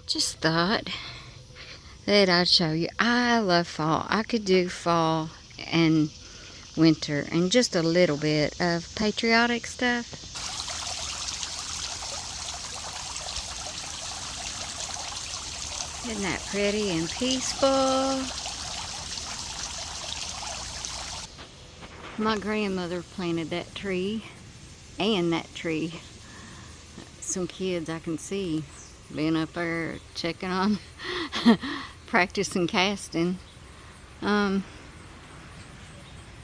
Just thought that I'd show you. I love fall. I could do fall and winter and just a little bit of patriotic stuff. Isn't that pretty and peaceful? My grandmother planted that tree and that tree. Some kids I can see being up there checking on practicing casting. I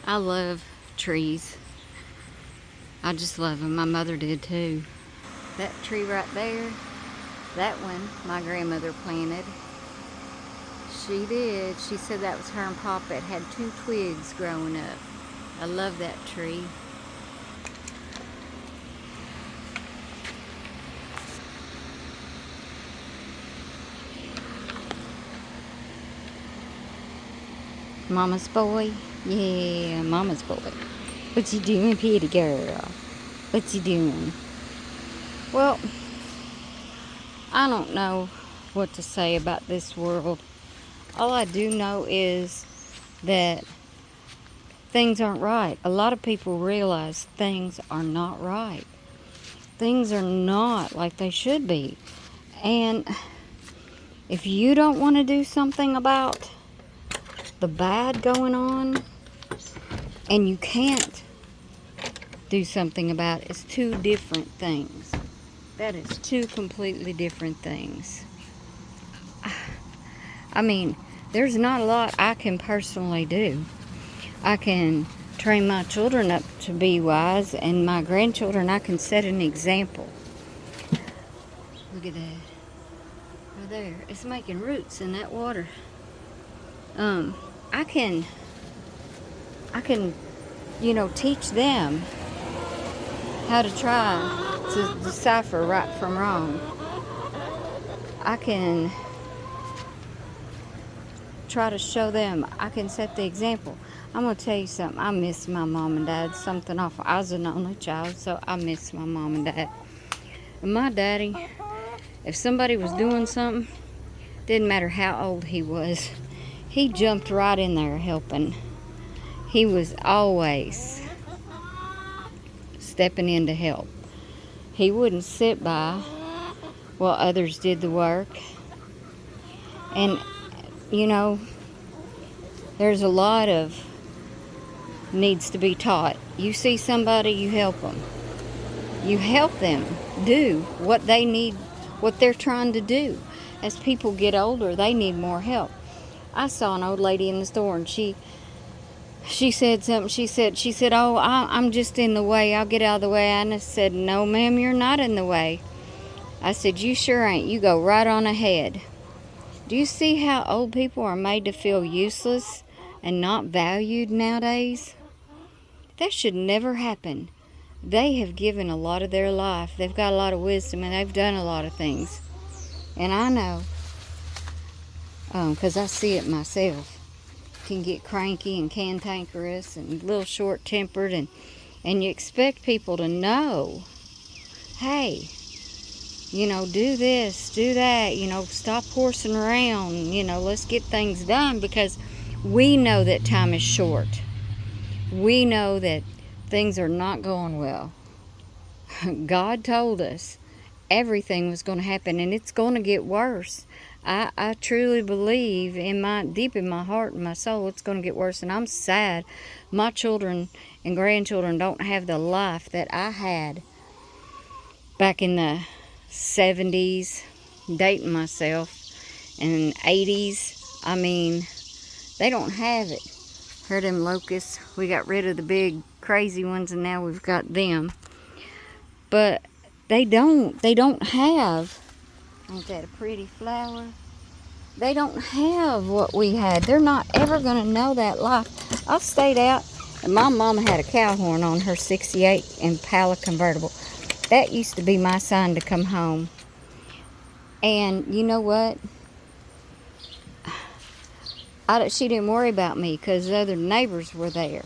love trees. I just love them. My mother did too. That tree right there, that one my grandmother planted. She did. She said that was her and Papa. It had 2 twigs growing up. I love that tree. Mama's boy? Yeah, Mama's boy. What you doing, pretty girl? What you doing? Well, I don't know what to say about this world. All I do know is that things aren't right. A lot of people realize things are not right. Things are not like they should be. And if you don't want to do something about the bad going on, and you can't do something about it, it's 2 different things. That is 2 completely different things. I mean, there's not a lot I can personally do. I can train my children up to be wise, and my grandchildren, I can set an example. Look at that. Right there. It's making roots in that water. I can, teach them how to try to decipher right from wrong. I can try to show them. I can set the example. I'm going to tell you something. I miss my mom and dad. Something awful. I was an only child, so I miss my mom and dad. And my daddy, if somebody was doing something, didn't matter how old he was, he jumped right in there helping. He was always stepping in to help. He wouldn't sit by while others did the work. And, there's a lot of needs to be taught. You see somebody, you help them. You help them do what they need, what they're trying to do. As people get older, they need more help. I saw an old lady in the store, and she said something. She said, "Oh, I'm just in the way. I'll get out of the way." And I said, "No, ma'am, you're not in the way." I said, "You sure ain't. You go right on ahead." Do you see how old people are made to feel useless and not valued nowadays? That should never happen. They have given a lot of their life. They've got a lot of wisdom, and they've done a lot of things. And I know, because I see it myself. Can get cranky and cantankerous and a little short-tempered, and you expect people to know, hey, do this, do that, stop horsing around, let's get things done, because we know that time is short. We know that things are not going well. God told us everything was going to happen, and it's going to get worse. I truly believe deep in my heart and my soul, it's going to get worse, and I'm sad my children and grandchildren don't have the life that I had back in the 70s, dating myself, and 80s. I mean, they don't have it. Heard them locusts. We got rid of the big crazy ones, and now we've got them. But they don't have, ain't that a pretty flower? They don't have what we had. They're not ever going to know that life. I stayed out, and my mama had a cow horn on her 68 Impala convertible. That used to be my sign to come home. And you know what? She didn't worry about me because the other neighbors were there.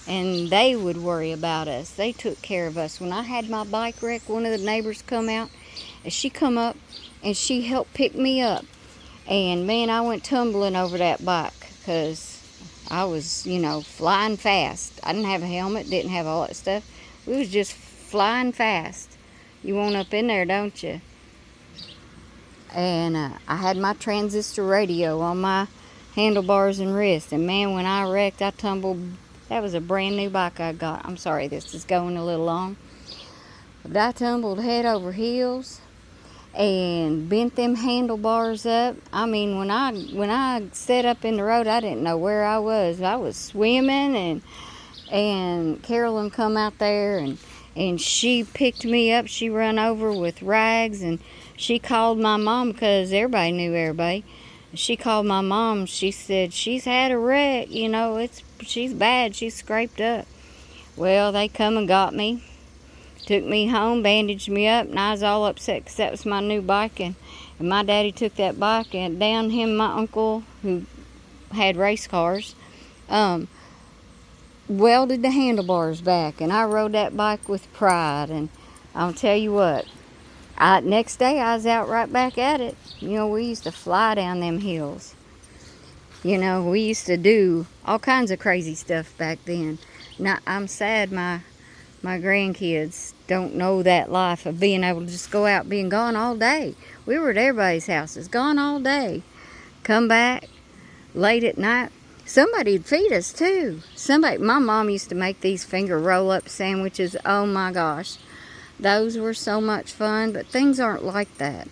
And they would worry about us. They took care of us. When I had my bike wreck, one of the neighbors come out, and she come up and she helped pick me up. And man, I went tumbling over that bike because I was, flying fast. I didn't have a helmet, didn't have all that stuff. We was just flying fast. You want up in there, don't you? And I had my transistor radio on my handlebars and wrist. And man, when I wrecked, I tumbled. That was a brand new bike I got. I'm sorry, this is going a little long. But I tumbled head over heels and bent them handlebars up. I mean, when I set up in the road, I didn't know where I was. I was swimming, and Carolyn come out there, and she picked me up. She run over with rags, and she called my mom because everybody knew everybody. She called my mom. She said she's had a wreck. She's bad. She's scraped up. Well, they come and got me. Took me home, bandaged me up, and I was all upset because that was my new bike. And my daddy took that bike, and down him and my uncle, who had race cars, welded the handlebars back. And I rode that bike with pride. And I'll tell you what, next day I was out right back at it. We used to fly down them hills. We used to do all kinds of crazy stuff back then. Now, I'm sad my grandkids don't know that life of being able to just go out, being gone all day. We were at everybody's houses, gone all day. Come back late at night. Somebody'd feed us too. My mom used to make these finger roll-up sandwiches. Oh my gosh. Those were so much fun, but things aren't like that.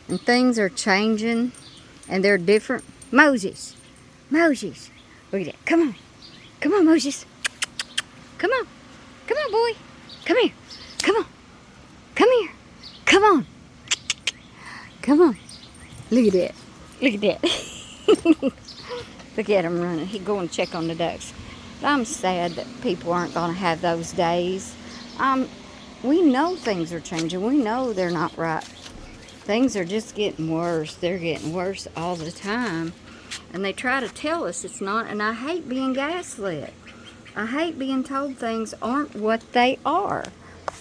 And things are changing, and they're different. Moses. Look at that. Come on, Moses. Come on, boy. Come here. Come on. Look at that. Look at him running. He's going to check on the ducks. But I'm sad that people aren't going to have those days. We know things are changing. We know they're not right. Things are just getting worse. They're getting worse all the time. And they try to tell us it's not. And I hate being gaslit. I hate being told things aren't what they are.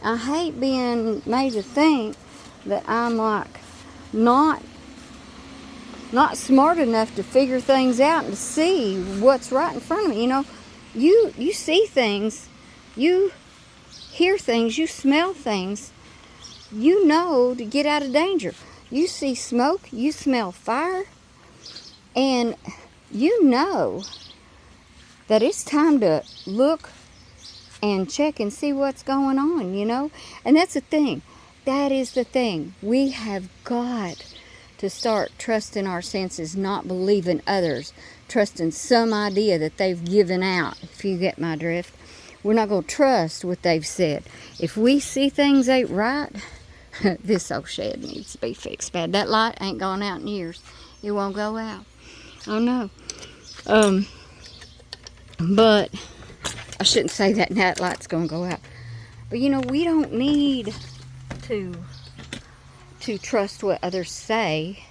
I hate being made to think that I'm like not smart enough to figure things out and to see what's right in front of me. You see things, you hear things, you smell things, to get out of danger. You see smoke, you smell fire, and that it's time to look and check and see what's going on, And that's the thing. That is the thing. We have got to start trusting our senses, not believing others, trusting some idea that they've given out, if you get my drift. We're not going to trust what they've said. If we see things ain't right, this old shed needs to be fixed bad. That light ain't gone out in years. It won't go out. Oh, no. But I shouldn't say that light's going to go out. But, we don't need to trust what others say.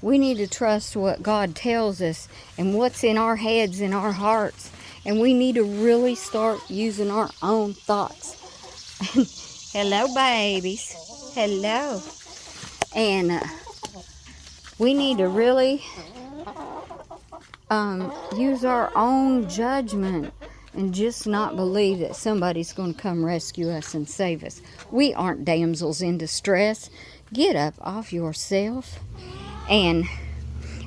We need to trust what God tells us and what's in our heads and our hearts. And we need to really start using our own thoughts. Hello, babies. Hello. And we need to really use our own judgment and just not believe that somebody's going to come rescue us and save us. We aren't damsels in distress. Get up off yourself. And,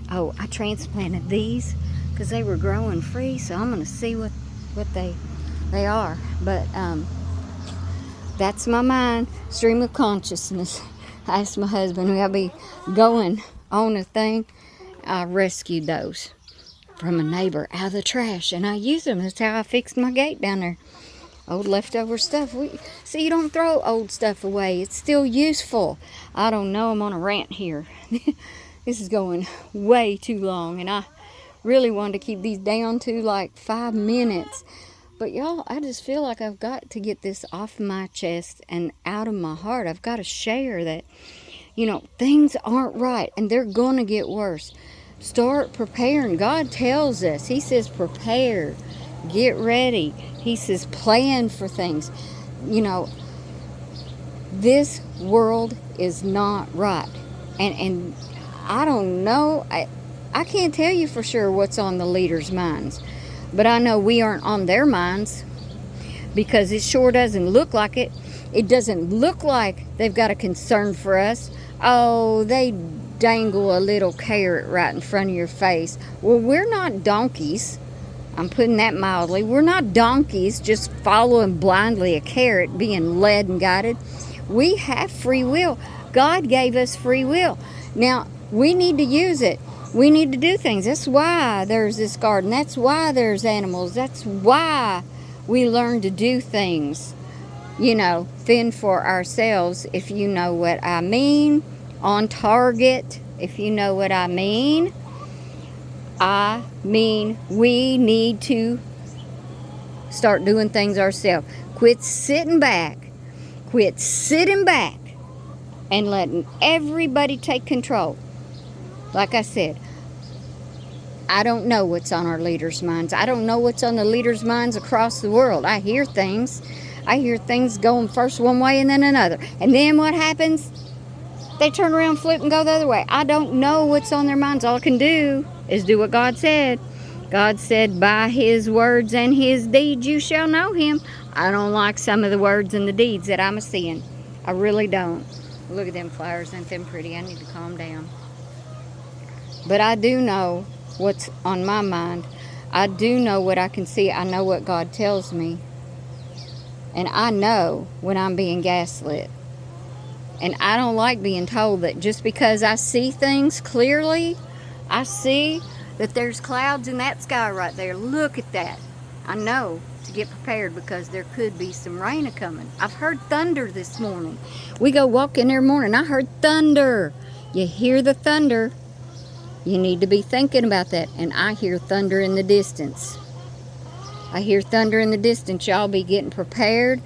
I transplanted these because they were growing free, so I'm going to see what they are. But that's my mind, stream of consciousness. I asked my husband, will I be going on a thing? I rescued those from a neighbor out of the trash, and I use them. That's how I fixed my gate down there. Old leftover stuff. You don't throw old stuff away. It's still useful. I don't know. I'm on a rant here. This is going way too long, and I really wanted to keep these down to like 5 minutes. But y'all, I just feel like I've got to get this off my chest and out of my heart. I've got to share that, things aren't right, and they're going to get worse. Start preparing. God tells us. He says prepare. Get ready. He says plan for things. This world is not right. And I don't know. I can't tell you for sure what's on the leaders' minds, but I know we aren't on their minds, because it sure doesn't look like it. It doesn't look like they've got a concern for us. Oh, they dangle a little carrot right in front of your face. Well, we're not donkeys. I'm putting that mildly. We're not donkeys just following blindly a carrot, being led and guided. We have free will. God gave us free will. Now, we need to use it. We need to do things. That's why there's this garden. That's why there's animals. That's why we learn to do things, fend for ourselves, if you know what I mean. On target, if you know what I mean. I mean, we need to start doing things ourselves. Quit sitting back. Quit sitting back and letting everybody take control. Like I said, I don't know what's on our leaders' minds. I don't know what's on the leaders' minds across the world. I hear things. I hear things going first one way and then another. And then what happens? They turn around, flip, and go the other way. I don't know what's on their minds. All I can do is do what God said. God said, by his words and his deeds you shall know him. I don't like some of the words and the deeds that I'm seeing. I really don't. Look at them flowers. Aren't them pretty? I need to calm down. But I do know what's on my mind. I do know what I can see. I know what God tells me. And I know when I'm being gaslit. And I don't like being told that just because I see things clearly, I see that there's clouds in that sky right there. Look at that. I know to get prepared because there could be some rain a-coming. I've heard thunder this morning. We go walking every morning. I heard thunder. You hear the thunder. You need to be thinking about that. And I hear thunder in the distance. I hear thunder in the distance. Y'all be getting prepared.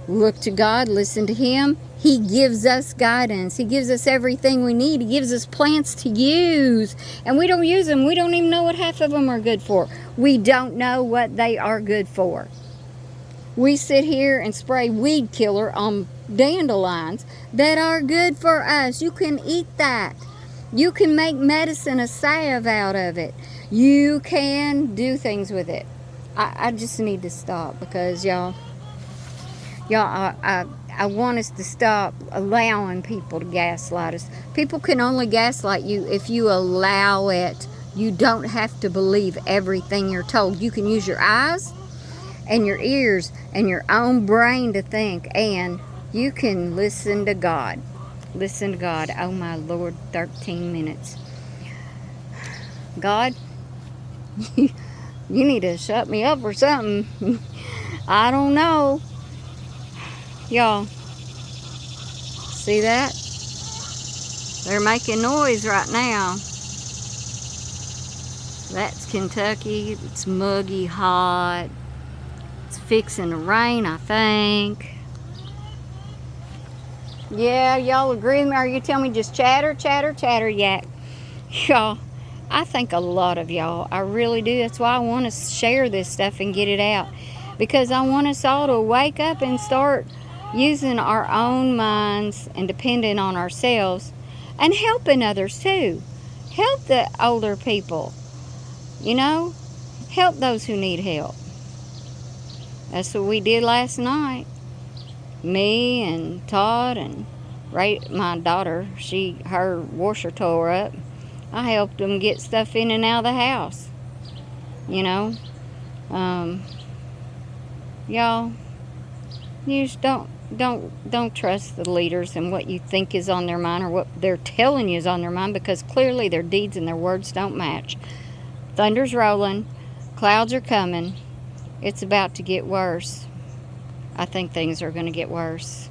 Look to God. Listen to him. He gives us guidance. He gives us everything we need. He gives us plants to use. And we don't use them. We don't even know what half of them are good for. We don't know what they are good for. We sit here and spray weed killer on dandelions that are good for us. You can eat that. You can make medicine, a salve out of it. You can do things with it. I just need to stop because y'all, I want us to stop allowing people to gaslight us. People can only gaslight you if you allow it. You don't have to believe everything you're told. You can use your eyes and your ears and your own brain to think, and you can listen to God. Listen to God. Oh my Lord, 13 minutes. God, you need to shut me up or something. I don't know. Y'all, see that? They're making noise right now. That's Kentucky. It's muggy hot. It's fixing to rain, I think. Yeah, y'all agree with me? Or you tell me just chatter, chatter, chatter, yak. Y'all, I think a lot of y'all. I really do. That's why I want to share this stuff and get it out. Because I want us all to wake up and start using our own minds and depending on ourselves and helping others too. Help the older people. Help those who need help. That's what we did last night. Me and Todd and my daughter, her washer tore up. I helped them get stuff in and out of the house. Y'all, you just don't trust the leaders and what you think is on their mind or what they're telling you is on their mind, because clearly their deeds and their words don't match. Thunder's rolling, clouds are coming. It's about to get worse. I think things are going to get worse.